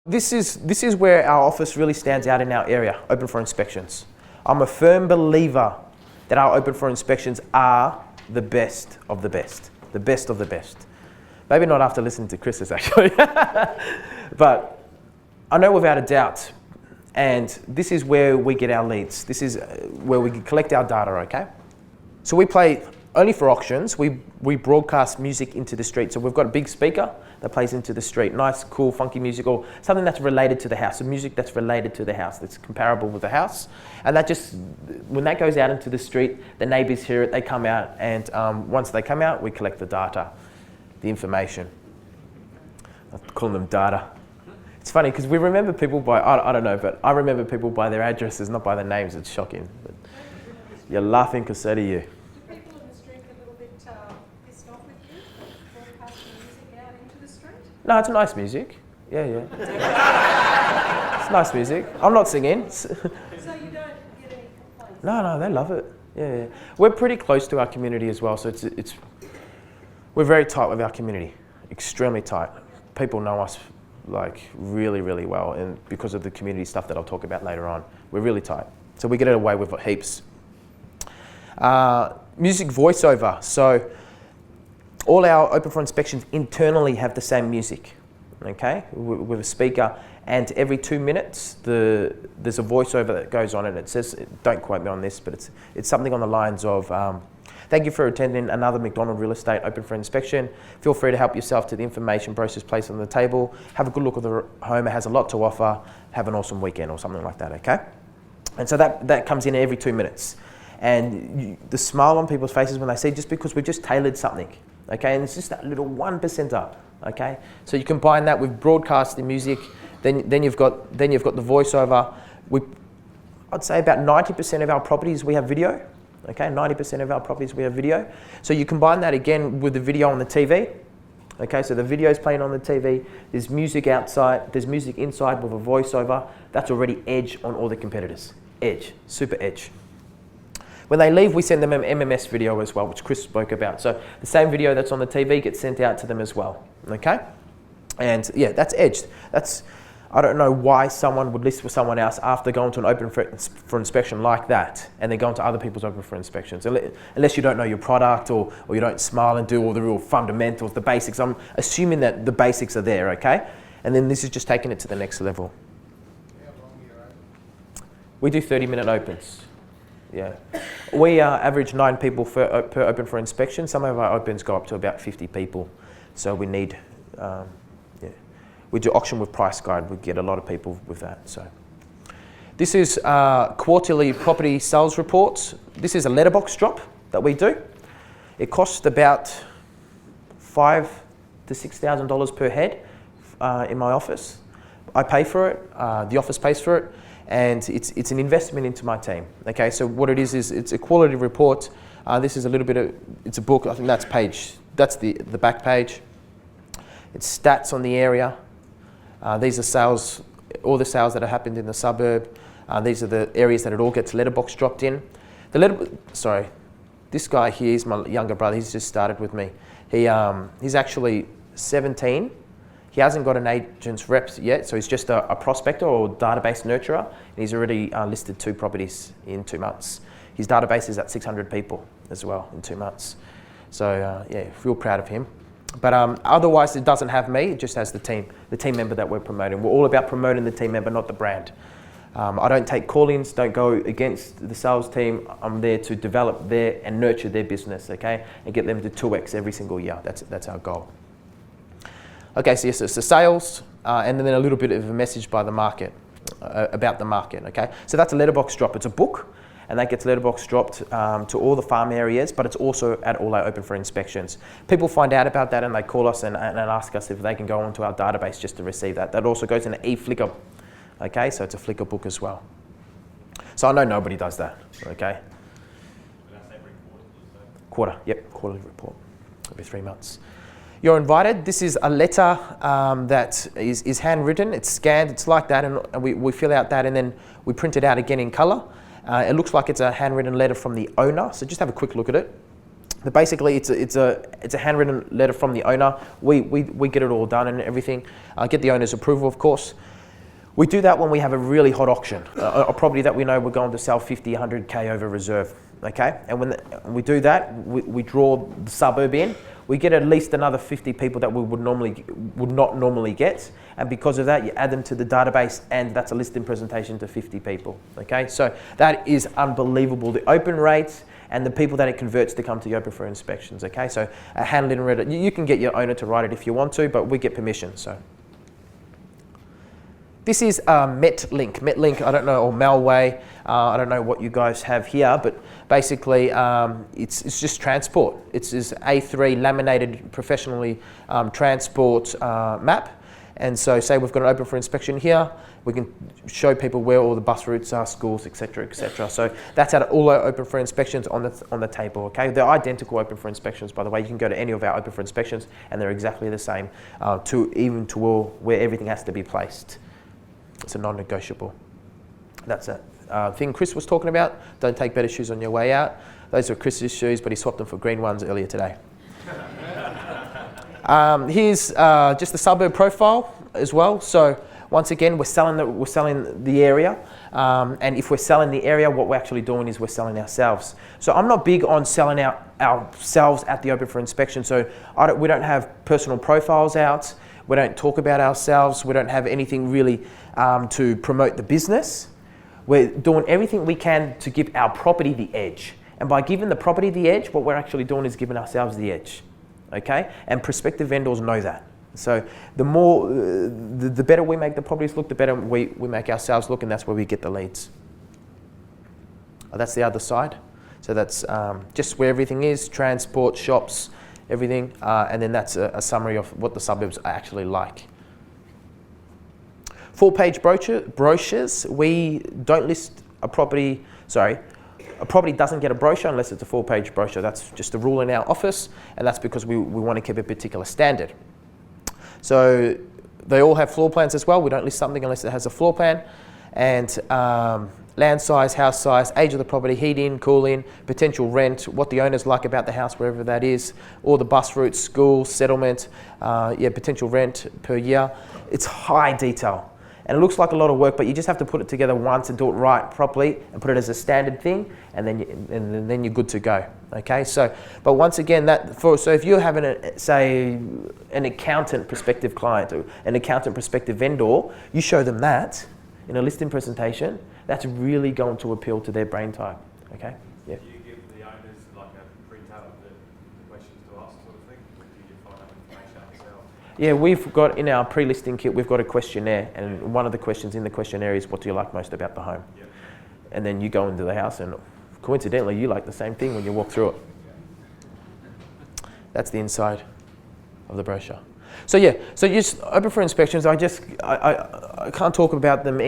This is where our office really stands out in our area, open for inspections. I'm a firm believer that our open for inspections are the best of the best. The best of the best. Maybe not after listening to Chris's actually. But I know without a doubt, and this is where we get our leads. This is where we collect our data, okay? So we play only for auctions. We broadcast music into the street. So we've got a big speaker that plays into the street. Nice, cool, funky music, or something that's related to the house. So music that's related to the house, that's comparable with the house. And that just, when that goes out into the street, the neighbours hear it, they come out, and once they come out, we collect the data, the information. I'm calling them data. It's funny because we remember people by, I don't know, but I remember people by their addresses, not by their names. It's shocking. But you're laughing because so do you. Do people in the street get a little bit pissed off with you, broadcasting music out into the street? No, it's nice music. Yeah. It's nice music. I'm not singing. So you don't get any complaints? No, they love it. Yeah. We're pretty close to our community as well, so we're very tight with our community, extremely tight. People know us like really, really well, and because of the community stuff that I'll talk about later on, we're really tight. So we get it away with heaps. Music voiceover. So all our open for inspections internally have the same music, okay, with a speaker, and every 2 minutes there's a voiceover that goes on, and it says, don't quote me on this, but it's something on the lines of, thank you for attending another McDonald Real Estate open for inspection. Feel free to help yourself to the information brochures placed on the table. Have a good look at the home. It has a lot to offer. Have an awesome weekend, or something like that, okay? And so that comes in every 2 minutes. And the smile on people's faces when they see, just because we've just tailored something, okay? And it's just that little 1%, okay? So you combine that with broadcasting music, then you've got the voiceover. I'd say about 90% of our properties we have video. Okay, 90% of our properties we have video. So you combine that again with the video on the TV. Okay, so the video is playing on the TV. There's music outside. There's music inside with a voiceover. That's already edge on all the competitors. Edge, super edge. When they leave, we send them an MMS video as well, which Chris spoke about. So the same video that's on the TV gets sent out to them as well. Okay, and yeah, that's edge. I don't know why someone would list with someone else after going to an open for inspection like that, and then going to other people's open for inspections. Unless you don't know your product, or you don't smile and do all the real fundamentals, the basics. I'm assuming that the basics are there, okay? And then this is just taking it to the next level. How long are you open? We do 30-minute opens. Yeah. We average 9 people per open for inspection. Some of our opens go up to about 50 people. So we need... We do auction with price guide. We get a lot of people with that. So, this is quarterly property sales reports. This is a letterbox drop that we do. It costs about $5,000 to $6,000 per head in my office. I pay for it. The office pays for it, and it's an investment into my team. Okay, so what it is it's a quality report. This is a little bit of, it's a book. I think that's the back page. It's stats on the area. These are sales, all the sales that have happened in the suburb. These are the areas that it all gets letterbox dropped in. This guy here is my younger brother. He's just started with me. He's actually 17. He hasn't got an agent's rep yet, so he's just a prospector or database nurturer. And he's already listed 2 properties in 2 months. His database is at 600 people as well in 2 months. So yeah, real proud of him. But otherwise, it doesn't have me. It just has the team member that we're promoting. We're all about promoting the team member, not the brand. I don't take call-ins, don't go against the sales team. I'm there to develop and nurture their business, okay, and get them to 2x every single year. That's our goal. Okay, so yes, it's the sales, and then a little bit of a message by the market, about the market, okay. So that's a letterbox drop. It's a book, and that gets letterbox dropped to all the farm areas, but it's also at all our open for inspections. People find out about that and they call us and ask us if they can go onto our database just to receive that. That also goes in an e-Flickr, okay? So it's a Flickr book as well. So I know nobody does that, okay? That's every quarter, Quarter, yep, quarterly report, every 3 months. You're invited. This is a letter that is handwritten, it's scanned, it's like that, and we fill out that, and then we print it out again in colour. It looks like it's a handwritten letter from the owner, so just have a quick look at it. But basically, it's a handwritten letter from the owner. We get it all done and everything. Get the owner's approval, of course. We do that when we have a really hot auction, a property that we know we're going to sell 50, 100K over reserve, okay? And when we do that, we draw the suburb in. We get at least another 50 people that we would not normally get. And because of that, you add them to the database, and that's a listing presentation to 50 people, okay? So that is unbelievable. The open rates and the people that it converts to come to you open for inspections, okay? So a handling Reddit, you can get your owner to write it if you want to, but we get permission, so. This is MetLink. MetLink, I don't know, or Melway. I don't know what you guys have here, but basically it's just transport. It's this A3 laminated, professionally transport map. And so say we've got an open for inspection here, we can show people where all the bus routes are, schools, etc., etc. So that's out all our open for inspections on the table, okay? They're identical open for inspections, by the way. You can go to any of our open for inspections and they're exactly the same, even to where everything has to be placed. It's a non-negotiable. That's a thing Chris was talking about. Don't take better shoes on your way out. Those are Chris's shoes, but he swapped them for green ones earlier today. Here's just the suburb profile as well. So once again, we're selling the area, and if we're selling the area, what we're actually doing is we're selling ourselves. So I'm not big on selling ourselves at the open for inspection. So we don't have personal profiles out. We don't talk about ourselves. We don't have anything really to promote the business. We're doing everything we can to give our property the edge. And by giving the property the edge, what we're actually doing is giving ourselves the edge, okay? And prospective vendors know that. So the more, the better we make the properties look, the better we make ourselves look, and that's where we get the leads. That's the other side. So that's just where everything is, transport, shops, everything, and then that's a summary of what the suburbs are actually like. Full-page brochures. We don't list a property, a property doesn't get a brochure unless it's a full-page brochure. That's just a rule in our office, and that's because we want to keep a particular standard. So they all have floor plans as well. We don't list something unless it has a floor plan, and land size, house size, age of the property, heat in, cool in, potential rent, what the owners like about the house, wherever that is, all the bus routes, school, settlement, potential rent per year. It's high detail. And it looks like a lot of work, but you just have to put it together once and do it right properly and put it as a standard thing, and then you're good to go. Okay, so, but once again, so if you're having an accountant prospective client or an accountant prospective vendor, you show them that in a listing presentation, that's really going to appeal to their brain type. Okay, yeah. Do you give the owners like a printout of the questions to ask sort of thing? Or do you find out information out yourself? Yeah, we've got in our pre-listing kit, we've got a questionnaire, and one of the questions in the questionnaire is, what do you like most about the home? Yep. And then you go into the house and coincidentally you like the same thing when you walk through it. That's the inside of the brochure. So yeah, so just open for inspections, I can't talk about them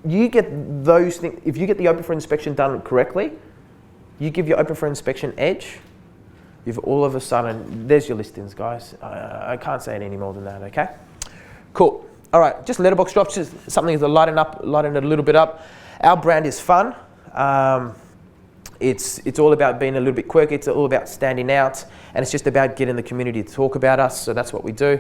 you get those things, if you get the open for inspection done correctly, you give your open for inspection edge, you've all of a sudden, there's your listings, guys. I can't say it any more than that, okay? Cool. All right, just letterbox drops, just something to lighten it a little bit up. Our brand is fun. It's all about being a little bit quirky. It's all about standing out, and it's just about getting the community to talk about us. So that's what we do.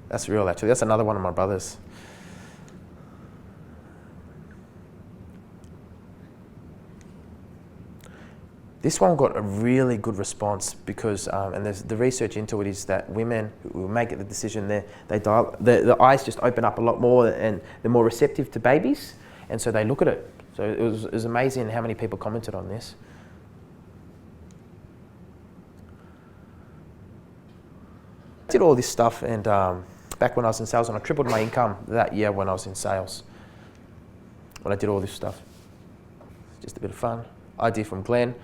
That's real, actually. That's another one of my brothers. This one got a really good response because, and the research into it is that women who make the decision, the eyes just open up a lot more and they're more receptive to babies, and so they look at it. So it was amazing how many people commented on this. I did all this stuff, and back when I was in sales, and I tripled my income that year when I was in sales, when I did all this stuff. Just a bit of fun. Idea from Glen.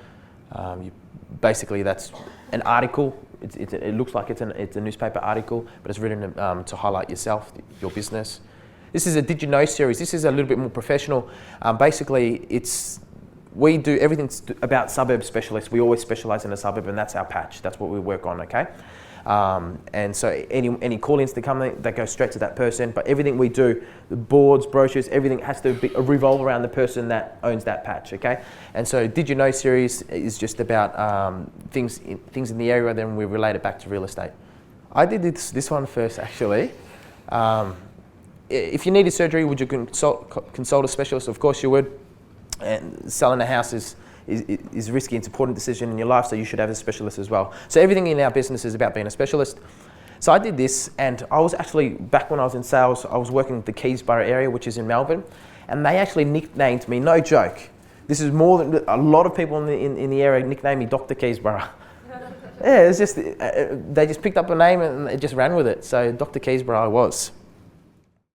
Basically, that's an article. It looks like it's a newspaper article, but it's written to highlight yourself, your business. This is a Did You Know series. This is a little bit more professional. Basically, we do everything about suburb specialists. We always specialise in a suburb, and that's our patch. That's what we work on, okay? And so any call-ins that come in, they go straight to that person. But everything we do, the boards, brochures, everything has to revolve around the person that owns that patch, okay? And so Did You Know series is just about things in the area, then we relate it back to real estate. I did this one first, actually. If you needed surgery, would you consult a specialist? Of course you would. And selling a house is risky. It's an important decision in your life, so you should have a specialist as well. So everything in our business is about being a specialist. So I did this, and I was actually, back when I was in sales, I was working in the Keysborough area, which is in Melbourne, and they actually nicknamed me, no joke, this is more than, a lot of people in the area nicknamed me Dr. Keysborough. Yeah, it's just, they just picked up a name and they just ran with it. So Dr. Keysborough I was.